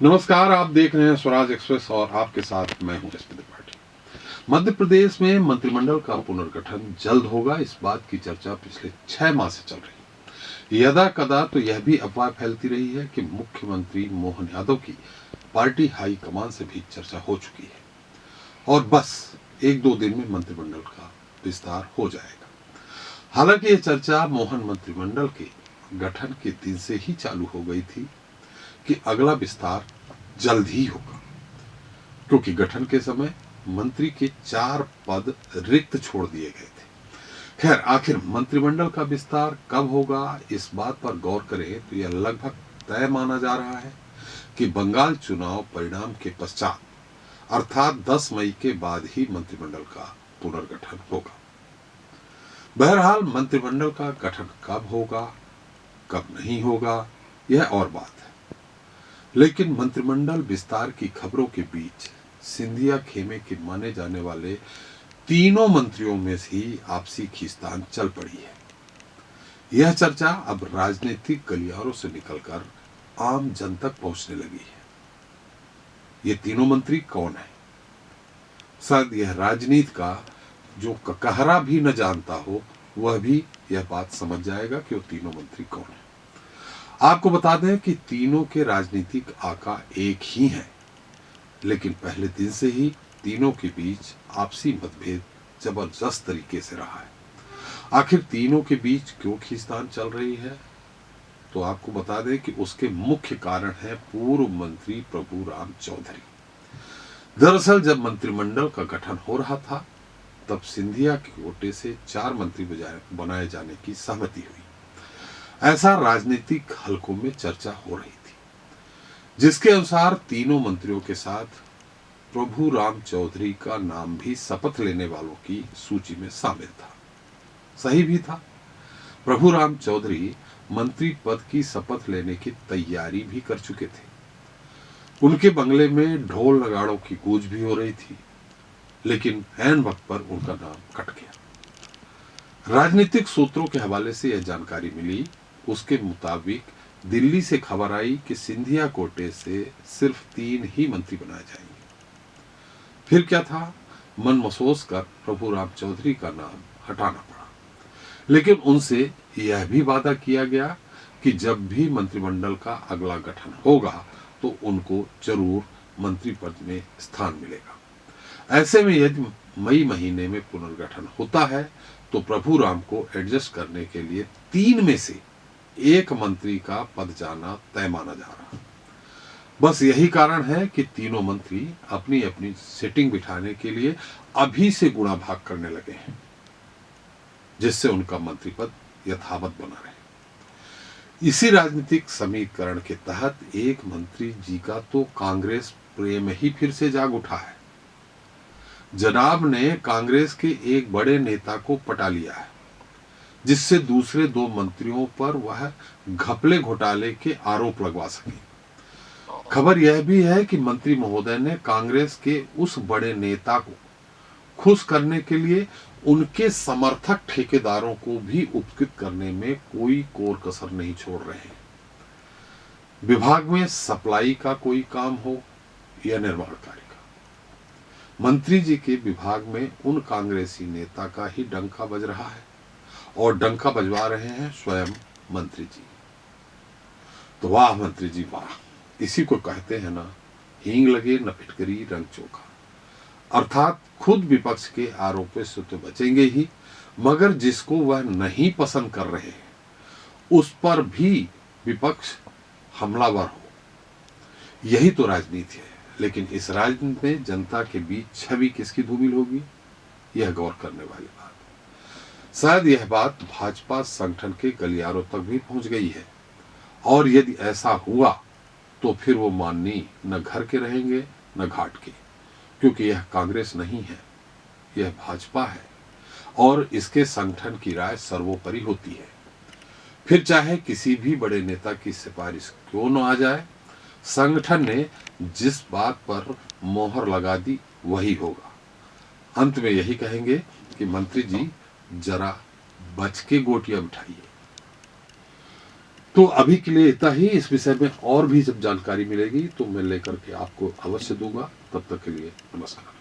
नमस्कार, आप देख रहे हैं स्वराज एक्सप्रेस और आपके साथ मैं हूं एसपी त्रिपाठी। मध्य प्रदेश में मंत्रिमंडल का पुनर्गठन जल्द होगा, इस बात की चर्चा पिछले 6 माह से चल रही है। यदा कदा तो यह भी अफवाह फैलती रही है कि मुख्यमंत्री मोहन यादव की पार्टी हाईकमान से भी चर्चा हो चुकी है और बस 1-2 दिन में मंत्रिमंडल का विस्तार हो जाएगा। हालांकि यह चर्चा मोहन मंत्रिमंडल के गठन के दिन से ही चालू हो गई थी कि अगला विस्तार जल्द ही होगा, क्योंकि गठन के समय मंत्री के 4 पद रिक्त छोड़ दिए गए थे। खैर, आखिर मंत्रिमंडल का विस्तार कब होगा, इस बात पर गौर करें तो यह लगभग तय माना जा रहा है कि बंगाल चुनाव परिणाम के पश्चात अर्थात 10 मई के बाद ही मंत्रिमंडल का पुनर्गठन होगा। बहरहाल मंत्रिमंडल का गठन कब होगा, कब नहीं होगा, यह और बात है। लेकिन मंत्रिमंडल विस्तार की खबरों के बीच सिंधिया खेमे के माने जाने वाले तीनों मंत्रियों में ही आपसी खींचतान चल पड़ी है। यह चर्चा अब राजनीतिक गलियारों से निकलकर आम जन तक पहुंचने लगी है। ये तीनों मंत्री कौन है? शायद यह राजनीति का जो ककहरा भी न जानता हो वह भी यह बात समझ जाएगा कि वो तीनों मंत्री कौन है। आपको बता दें कि तीनों के राजनीतिक आका एक ही हैं, लेकिन पहले दिन से ही तीनों के बीच आपसी मतभेद जबरदस्त तरीके से रहा है। आखिर तीनों के बीच क्यों खींचतान चल रही है, तो आपको बता दें कि उसके मुख्य कारण है पूर्व मंत्री प्रभुराम चौधरी। दरअसल जब मंत्रिमंडल का गठन हो रहा था तब सिंधिया के कोटे से 4 मंत्री बनाए जाने की सहमति हुई, ऐसा राजनीतिक हलकों में चर्चा हो रही थी, जिसके अनुसार तीनों मंत्रियों के साथ प्रभुराम चौधरी का नाम भी शपथ लेने वालों की सूची में शामिल था। सही भी था। प्रभुराम चौधरी मंत्री पद की शपथ लेने की तैयारी भी कर चुके थे। उनके बंगले में ढोल नगाड़ों की गूंज भी हो रही थी, लेकिन ऐन वक्त पर उनका नाम कट गया। राजनीतिक सूत्रों के हवाले से यह जानकारी मिली, उसके मुताबिक दिल्ली से खबर आई कि सिंधिया कोटे से सिर्फ 3 ही मंत्री बनाए जाएंगे। फिर क्या था, मन महसूस कर प्रभुराम चौधरी का नाम हटाना पड़ा, लेकिन उनसे यह भी वादा किया गया कि जब भी मंत्रिमंडल का अगला गठन होगा तो उनको जरूर मंत्री पद में स्थान मिलेगा। ऐसे में यदि मई महीने में पुनर्गठन होता है तो प्रभुराम को एडजस्ट करने के लिए 3 में से 1 मंत्री का पद जाना तय माना जा रहा। बस यही कारण है कि तीनों मंत्री अपनी अपनी सेटिंग बिठाने के लिए अभी से गुणा भाग करने लगे हैं, जिससे उनका मंत्री पद यथावत बना रहे। इसी राजनीतिक समीकरण के तहत एक मंत्री जी का तो कांग्रेस प्रेम ही फिर से जाग उठा है। जनाब ने कांग्रेस के एक बड़े नेता को पटा लिया है, जिससे दूसरे 2 मंत्रियों पर वह घपले घोटाले के आरोप लगवा सके। खबर यह भी है कि मंत्री महोदय ने कांग्रेस के उस बड़े नेता को खुश करने के लिए उनके समर्थक ठेकेदारों को भी उपकृत करने में कोई कोर कसर नहीं छोड़ रहे हैं। विभाग में सप्लाई का कोई काम हो या निर्माण कार्य का, मंत्री जी के विभाग में उन कांग्रेसी नेता का ही डंका बज रहा है और डंका बजवा रहे हैं स्वयं मंत्री जी। तो वाह मंत्री जी वाह, इसी को कहते हैं ना, हींग लगे न फिटकरी रंग चोखा। अर्थात खुद विपक्ष के आरोपों से तो बचेंगे ही, मगर जिसको वह नहीं पसंद कर रहे हैं उस पर भी विपक्ष हमलावर हो। यही तो राजनीति है। लेकिन इस राजनीति में जनता के बीच छवि किसकी धूमिल होगी, यह गौर करने वाली बात है। शायद यह बात भाजपा संगठन के गलियारों तक भी पहुंच गई है, और यदि ऐसा हुआ तो फिर वो माननी न घर के रहेंगे न घाट के, क्योंकि यह कांग्रेस नहीं है, यह भाजपा है और इसके संगठन की राय सर्वोपरि होती है। फिर चाहे किसी भी बड़े नेता की सिफारिश क्यों न आ जाए, संगठन ने जिस बात पर मोहर लगा दी वही होगा। अंत में यही कहेंगे कि मंत्री जी जरा बच के गोटियां बिठाइए। तो अभी के लिए इतना ही। इस विषय में और भी जब जानकारी मिलेगी तो मैं लेकर के आपको अवश्य दूंगा। तब तक के लिए नमस्कार।